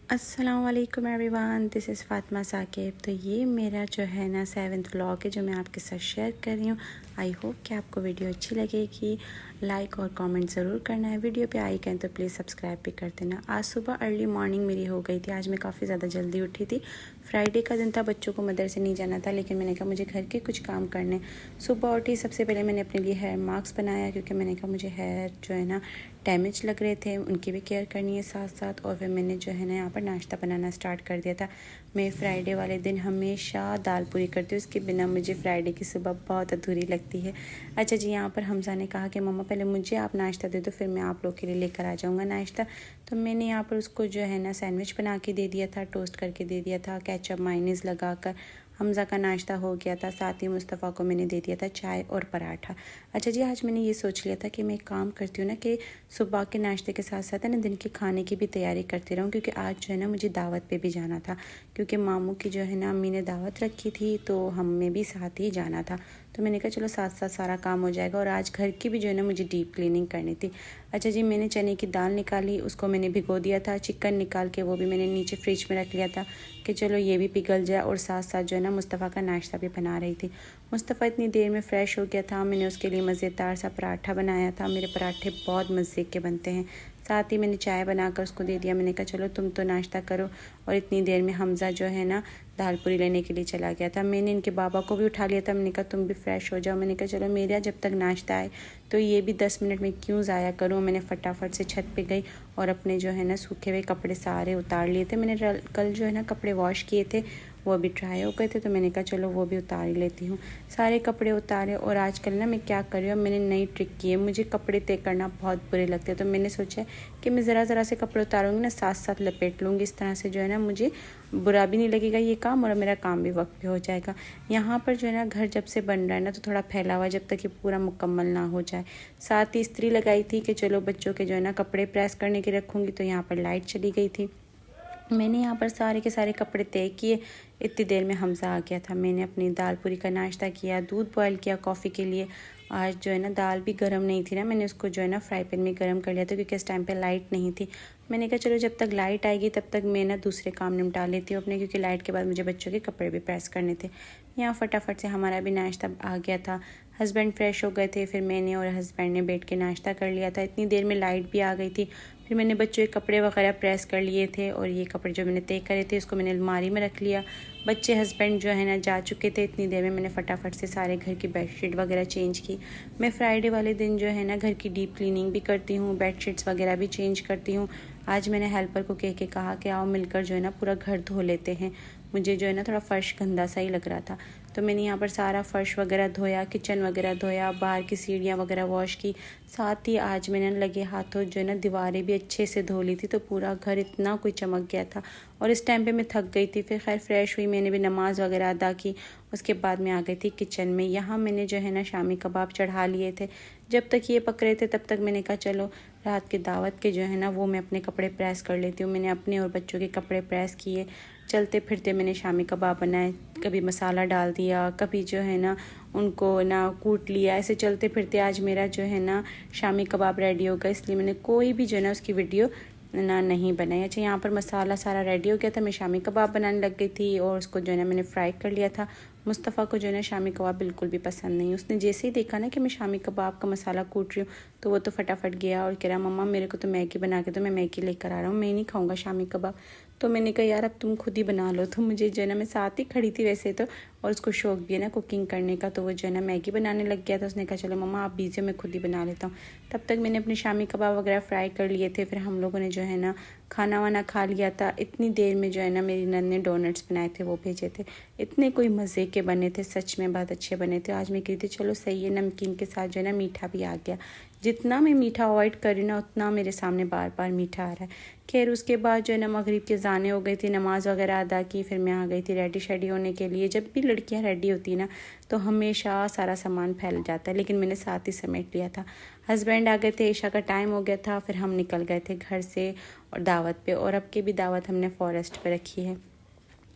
अस्सलाम वालेकुम everyone, this is Fatima Saqib. तो ये मेरा जो है ना 7th व्लॉग है जो मैं आपके साथ शेयर कर रही हूँ। आई होप कि आपको वीडियो अच्छी लगेगी। लाइक और कमेंट ज़रूर करना है। वीडियो पे आई कहें तो प्लीज़ सब्सक्राइब भी कर देना। आज सुबह अर्ली मॉर्निंग मेरी हो गई थी। आज मैं काफ़ी ज़्यादा जल्दी उठी थी। फ्राइडे का दिन था, बच्चों को मदरसे नहीं जाना था, लेकिन मैंने कहा मुझे घर के कुछ काम करने। सुबह उठी, सबसे पहले मैंने अपने लिए हेयर मास्क बनाया क्योंकि मैंने कहा मुझे हेयर जो है ना डैमेज लग रहे थे, उनकी भी केयर करनी है साथ साथ। और फिर मैंने जो है ना यहाँ पर नाश्ता बनाना स्टार्ट कर दिया था। मैं फ्राइडे वाले दिन हमेशा दाल पूरी करती हूँ, इसके बिना मुझे फ्राइडे की सुबह बहुत अधूरी लगती है। अच्छा जी, यहाँ पर हमजा ने कहा कि मम्मा पहले मुझे आप नाश्ता दे दो, फिर मैं आप लोग के लिए लेकर आ जाऊँगा नाश्ता। तो मैंने यहाँ पर उसको जो है ना सैंडविच बना के दे दिया था, टोस्ट करके दे दिया था, केचप मायोनीज़ लगा कर। हमज़ा का नाश्ता हो गया था, साथ ही मुस्तफ़ा को मैंने दे दिया था चाय और पराठा। अच्छा जी, आज मैंने ये सोच लिया था कि मैं एक काम करती हूँ ना कि सुबह के नाश्ते के साथ साथ है ना दिन के खाने की भी तैयारी करती रहूँ, क्योंकि आज जो है ना मुझे दावत पे भी जाना था, क्योंकि मामू की जो है ना अम्मी ने दावत रखी थी, तो हमें भी साथ ही जाना था। तो मैंने कहा चलो साथ साथ सारा काम हो जाएगा। और आज घर की भी जो है ना मुझे डीप क्लीनिंग करनी थी। अच्छा जी, मैंने चने की दाल निकाली, उसको मैंने भिगो दिया था। चिकन निकाल के वो भी मैंने नीचे फ्रिज में रख लिया था कि चलो ये भी पिघल जाए। और साथ साथ जो है ना मुस्तफ़ा का नाश्ता भी बना रही थी। मुस्तफ़ा इतनी देर में फ़्रेश हो गया था, मैंने उसके लिए मज़ेदार सा पराठा बनाया था। मेरे पराठे बहुत मज़े के बनते हैं। साथ ही मैंने चाय बनाकर उसको दे दिया। मैंने कहा चलो तुम तो नाश्ता करो। और इतनी देर में हमज़ा जो है ना दाल पूरी लेने के लिए चला गया था। मैंने इनके बाबा को भी उठा लिया था। मैंने कहा तुम भी फ्रेश हो जाओ। मैंने कहा चलो मेरा जब तक नाश्ता आए तो ये भी 10 मिनट में क्यों ज़ाया करूँ। मैंने फटाफट से छत पे गई और अपने जो है ना सूखे हुए कपड़े सारे उतार लिए थे। मैंने कल जो है ना कपड़े वॉश किए थे, वो अभी ड्राई हो गए थे, तो मैंने कहा चलो वो भी उतार ही लेती हूँ। सारे कपड़े उतारे। और आजकल ना मैं क्या कर रही हूँ, मैंने नई ट्रिक की है। मुझे कपड़े तय करना बहुत बुरे लगते हैं, तो मैंने सोचा कि मैं ज़रा ज़रा से कपड़े उतारूँगी ना, साथ साथ लपेट लूँगी। इस तरह से जो है ना मुझे बुरा भी नहीं लगेगा ये काम, और मेरा काम भी वक्त पे हो जाएगा। यहाँ पर जो है ना घर जब से बन रहा है ना तो थोड़ा फैला हुआ, जब तक ये पूरा मुकम्मल ना हो जाए। साथ ही इस्त्री लगाई थी कि चलो बच्चों के जो है ना कपड़े प्रेस करने के रखूँगी, तो यहाँ पर लाइट चली गई थी। मैंने यहाँ पर सारे के सारे कपड़े तय किए। इतनी देर में हमज़ा आ गया था। मैंने अपनी दाल पूरी का नाश्ता किया, दूध बॉयल किया कॉफ़ी के लिए। आज जो है ना दाल भी गर्म नहीं थी ना, मैंने उसको जो है ना फ्राई पैन में गर्म कर लिया था, क्योंकि इस टाइम पे लाइट नहीं थी। मैंने कहा चलो जब तक लाइट आएगी तब तक मैं ना दूसरे काम निपटा लेती हूँ अपने, क्योंकि लाइट के बाद मुझे बच्चों के कपड़े भी प्रेस करने थे। यहाँ फटाफट से हमारा भी नाश्ता आ गया था। हस्बैंड फ्रेश हो गए थे, फिर मैंने और हस्बैंड ने बैठ के नाश्ता कर लिया था। इतनी देर में लाइट भी आ गई थी। फिर मैंने बच्चों के कपड़े वगैरह प्रेस कर लिए थे, और ये कपड़े जो मैंने तय करे थे उसको मैंने अलमारी में रख लिया। बच्चे हस्बैंड जो है ना जा चुके थे। इतनी देर में मैंने फटाफट से सारे घर की बेडशीट वगैरह चेंज की। मैं फ्राइडे वाले दिन जो है ना घर की डीप क्लीनिंग भी करती हूँ, बेडशीट्स वगैरह भी चेंज करती हूँ। आज मैंने हेल्पर को कह के कहा कि आओ मिलकर जो है ना पूरा घर धो लेते हैं। मुझे जो है ना थोड़ा फ़र्श गंदा सा ही लग रहा था, तो मैंने यहाँ पर सारा फ़र्श वगैरह धोया, किचन वगैरह धोया, बाहर की सीढ़ियाँ वगैरह वॉश की। साथ ही आज मैंने लगे हाथों जो है ना दीवारें भी अच्छे से धो ली थी, तो पूरा घर इतना कोई चमक गया था। और इस टाइम पे मैं थक गई थी। फिर खैर फ्रेश हुई, मैंने भी नमाज़ वगैरह अदा की। उसके बाद मैं आ गई थी किचन में। यहाँ मैंने जो है ना शामी कबाब चढ़ा लिए थे। जब तक ये पक रहे थे तब तक मैंने कहा चलो रात के दावत के जो है ना वो मैं अपने कपड़े प्रेस कर लेती हूँ। मैंने अपने और बच्चों के कपड़े प्रेस किए। चलते फिरते मैंने शामी कबाब बनाए, कभी मसाला डाल दिया, कभी जो है ना उनको ना कूट लिया। ऐसे चलते फिरते आज मेरा जो है ना शामी कबाब रेडी हो गया, इसलिए मैंने कोई भी जो है ना उसकी वीडियो ना नहीं बनाई। अच्छा, यहाँ पर मसाला सारा रेडी हो गया था। मैं शामी कबाब बनाने लग गई थी और उसको जो है ना मैंने फ्राई कर लिया था। मुस्तफ़ा को जो है ना शामी कबाब बिल्कुल भी पसंद नहीं। उसने जैसे ही देखा ना कि मैं शामी कबाब का मसाला कूट रही हूँ, तो वो तो फटाफट गया और कह रहा मम्मा मेरे को तो मैगी बना के दो, मैं मैगी लेकर आ रहा हूँ, मैं नहीं खाऊंगा शामी कबाब। तो मैंने कहा यार अब तुम खुद ही बना लो। तो मुझे जो है ना मैं साथ ही खड़ी थी वैसे तो, और उसको शौक भी है ना कुकिंग करने का, तो वो जो है ना मैगी बनाने लग गया था। उसने कहा चलो मम्मा आप बिजी हो, मैं खुद ही बना लेता हूँ। तब तक मैंने अपने शामी कबाब वगैरह फ्राई कर लिए थे। फिर हम लोगों ने जो है ना खाना वाना खा लिया था। इतनी देर में जो है ना मेरी नंद ने डोनट्स बनाए थे, वो भेजे थे। इतने कोई मज़े के बने थे, सच में बहुत अच्छे बने थे। आज मैं कही थी चलो सही है, नमकीन के साथ जो है ना मीठा भी आ गया। जितना मैं मीठा अवॉइड कर रही हूँ ना उतना मेरे सामने बार बार मीठा आ रहा है। खैर उसके बाद जो है ना मगरिब के ज़ाने हो गई थी, नमाज़ वगैरह अदा की। फिर मैं आ गई थी रेडी शेडी होने के लिए। जब भी लड़कियां रेडी होती ना तो हमेशा सारा सामान फैल जाता है, लेकिन मैंने साथ ही समेट लिया था। हस्बैंड आ गए थे, ईशा का टाइम हो गया था, फिर हम निकल गए थे घर से और दावत पे। और अब की भी दावत हमने फॉरेस्ट पे रखी है।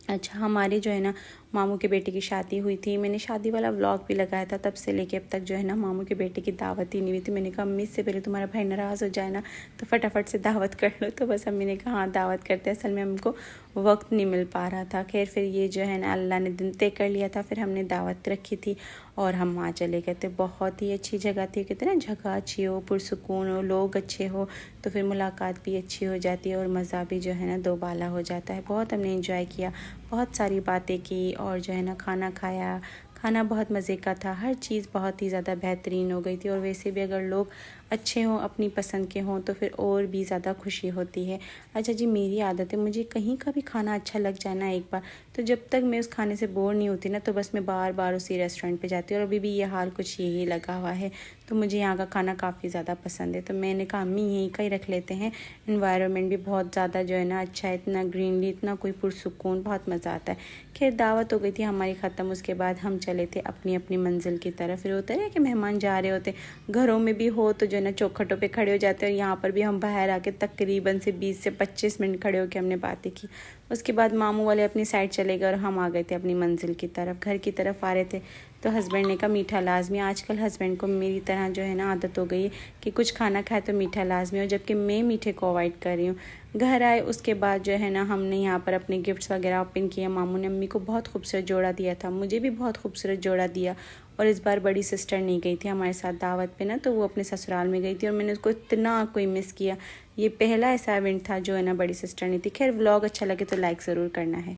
अच्छा, हमारे जो है ना मामू के बेटे की शादी हुई थी। मैंने शादी वाला व्लॉग भी लगाया था, तब से लेके अब तक जो है ना मामू के बेटे की दावत ही नहीं हुई थी। मैंने कहा अम्मी इससे पहले तुम्हारा भाई नाराज़ हो जाए ना तो फटाफट से दावत कर लो। तो बस अम्मी ने कहा हाँ दावत करते हैं। असल में हमको वक्त नहीं मिल पा रहा था। खैर फिर ये जो है ना अल्लाह ने दिन तय कर लिया था, फिर हमने दावत रखी थी और हम वहाँ चले गए थे। बहुत ही अच्छी जगह थी। कहते ना जगह अच्छी हो, पुरसुकून हो, लोग अच्छे हो तो फिर मुलाकात भी अच्छी हो जाती है और मज़ा भी जो है ना दोबाला हो जाता है। बहुत हमने एंजॉय किया, बहुत सारी बातें की और जो है ना खाना खाया। खाना बहुत मज़े का था, हर चीज़ बहुत ही ज़्यादा बेहतरीन हो गई थी। और वैसे भी अगर लोग अच्छे हों, अपनी पसंद के हों तो फिर और भी ज़्यादा खुशी होती है। अच्छा जी, मेरी आदत है, मुझे कहीं का भी खाना अच्छा लग जाए ना एक बार, तो जब तक मैं उस खाने से बोर नहीं होती ना तो बस मैं बार बार उसी रेस्टोरेंट पे जाती हूँ। और अभी भी ये हाल कुछ यही लगा हुआ है। तो मुझे यहाँ का खाना काफ़ी ज़्यादा पसंद है। तो मैंने कहा अम्मी यहीं का ही रख लेते हैं, इन्वायरमेंट भी बहुत ज़्यादा जो है ना अच्छा है, इतना ग्रीनरी, इतना कोई पुरसुकून, बहुत मज़ा आता है। खैर दावत हो गई थी हमारी ख़त्म। उसके बाद हम चले थे अपनी अपनी मंजिल की तरफ। फिर होता है कि मेहमान जा रहे होते, घरों में भी हो तो जो है ना चौखटों पे खड़े हो जाते हैं। और यहाँ पर भी हम बाहर आके तकरीबन से 20 से 25 मिनट खड़े होकर हमने बातें की। उसके बाद मामू वाले अपनी साइड चले गए और हम आ गए थे अपनी मंजिल की तरफ, घर की तरफ आ रहे थे। तो हस्बैंड ने कहा मीठा लाजमी। आजकल हस्बैंड को मेरी तरह जो है ना आदत हो गई है कि कुछ खाना खाए तो मीठा लाजमी हो, जबकि मैं मीठे को अवॉइड कर रही हूँ। घर आए उसके बाद जो है ना हमने यहाँ पर अपने गिफ्ट्स वगैरह ओपन किए। मामू ने अम्मी को बहुत खूबसूरत जोड़ा दिया था, मुझे भी बहुत खूबसूरत जोड़ा दिया। और इस बार बड़ी सिस्टर नहीं गई थी हमारे साथ दावत पे ना, तो वो अपने ससुराल में गई थी और मैंने उसको इतना कोई मिस किया। ये पहला ऐसा इवेंट था जो है ना बड़ी सिस्टर नहीं थी। खैर व्लॉग अच्छा लगे तो लाइक ज़रूर करना है।